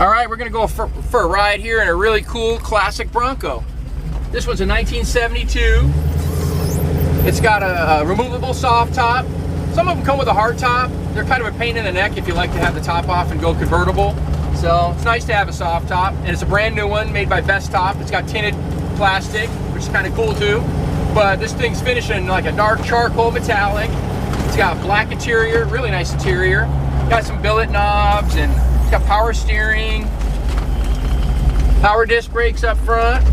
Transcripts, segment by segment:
All right, we're gonna go for a ride here in a really cool classic Bronco. This one's a 1972. It's got a removable soft top. Some of them come with a hard top. They're kind of a pain in the neck if you like to have the top off and go convertible. So it's nice to have a soft top. And it's a brand new one made by Best Top. It's got tinted plastic, which is kind of cool too. But this thing's finished in like a dark charcoal metallic. It's got black interior, really nice interior. Got some billet knobs, and it's got power steering, power disc brakes up front.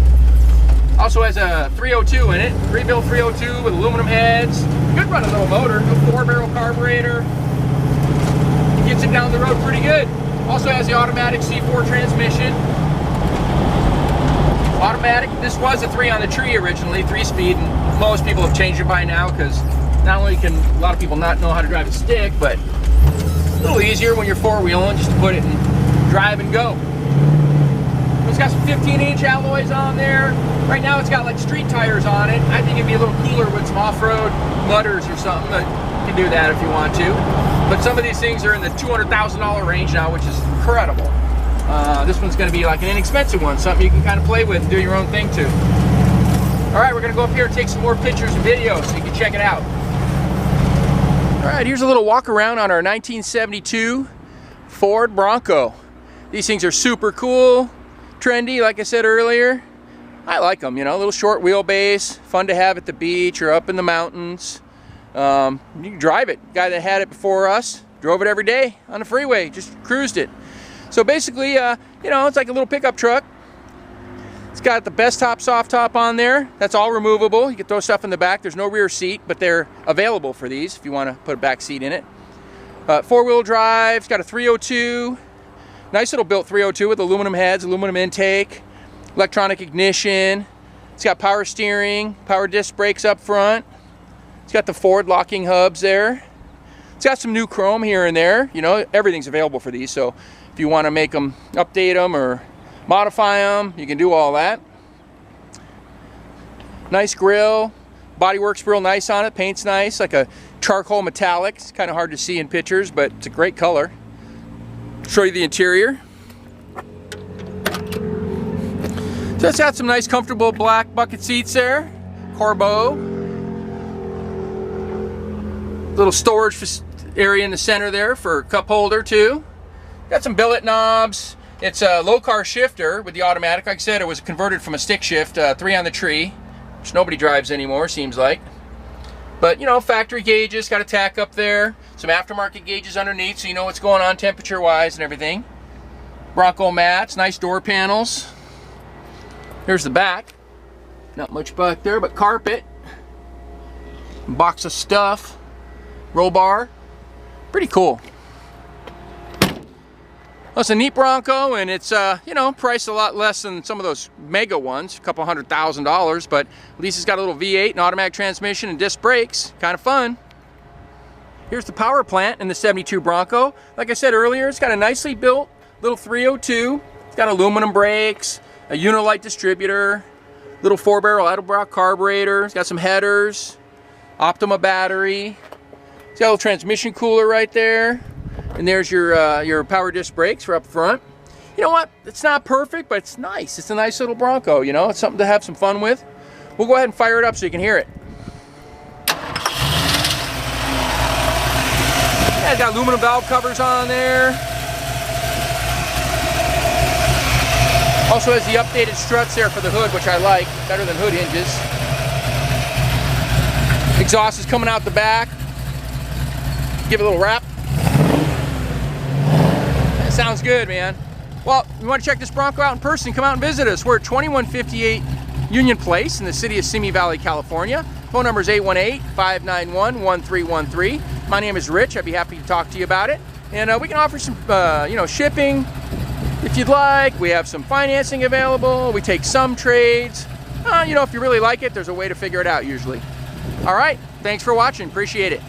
Also has a 302 in it, rebuilt 302 with aluminum heads. Good running little motor, good 4-barrel carburetor. Gets it down the road pretty good. Also has the automatic C4 transmission. Automatic, this was a 3 on the tree originally, 3-speed, and most people have changed it by now because not only can a lot of people not know how to drive a stick, but a little easier when you're 4-wheeling just to put it and drive and go. It's got some 15-inch alloys on there. Right now it's got like street tires on it. I think it'd be a little cooler with some off-road mudders or something, but you can do that if you want to. But some of these things are in the $200,000 range now, which is incredible. This one's going to be like an inexpensive one, something you can kind of play with and do your own thing too. All right, we're going to go up here and take some more pictures and videos so you can check it out. All right, here's a little walk around on our 1972 Ford Bronco. These things are super cool, trendy, like I said earlier. I like them, you know, a little short wheelbase, fun to have at the beach or up in the mountains. You can drive it. The guy that had it before us drove it every day on the freeway, just cruised it. So basically, you know, it's like a little pickup truck. It's got the Best Top soft top on there. That's all removable. You can throw stuff in the back. There's no rear seat, but they're available for these if you want to put a back seat in it. 4-wheel drive. It's got a 302. Nice little built 302 with aluminum heads, aluminum intake, electronic ignition. It's got power steering, power disc brakes up front. It's got the Ford locking hubs there. It's got some new chrome here and there. You know, everything's available for these. So if you want to make them, update them, or modify them, you can do all that. Nice grill. Bodywork's real nice on it. Paint's nice, like a charcoal metallic. It's kind of hard to see in pictures, but it's a great color. Show you the interior. So it's got some nice comfortable black bucket seats there. Corbeau. Little storage area in the center there for a cup holder too. Got some billet knobs. It's a Lokar shifter with the automatic. Like I said, it was converted from a stick shift, 3 on the tree, which nobody drives anymore, seems like. But, you know, factory gauges, got a tack up there. Some aftermarket gauges underneath so you know what's going on temperature-wise and everything. Bronco mats, nice door panels. Here's the back. Not much back there, but carpet. Box of stuff. Roll bar. Pretty cool. Well, it's a neat Bronco, and it's, you know, priced a lot less than some of those mega ones, a couple $100,000, but at least it's got a little V8 and automatic transmission and disc brakes. Kind of fun. Here's the power plant in the 72 Bronco. Like I said earlier, it's got a nicely built little 302. It's got aluminum brakes, a Unilite distributor, little 4-barrel Edelbrock carburetor. It's got some headers, Optima battery. It's got a little transmission cooler right there. And there's your power disc brakes for up front. You know what? It's not perfect, but it's nice. It's a nice little Bronco, you know? It's something to have some fun with. We'll go ahead and fire it up so you can hear it. Yeah, it's got aluminum valve covers on there. Also has the updated struts there for the hood, which I like. Better than hood hinges. Exhaust is coming out the back. Give it a little wrap. That sounds good, man. Well, if you want to check this Bronco out in person, come out and visit us. We're at 2158 Union Place in the city of Simi Valley, California. Phone number is 818-591-1313. My name is Rich. I'd be happy to talk to you about it. And we can offer some, you know, shipping if you'd like. We have some financing available. We take some trades. You know, if you really like it, there's a way to figure it out usually. All right. Thanks for watching. Appreciate it.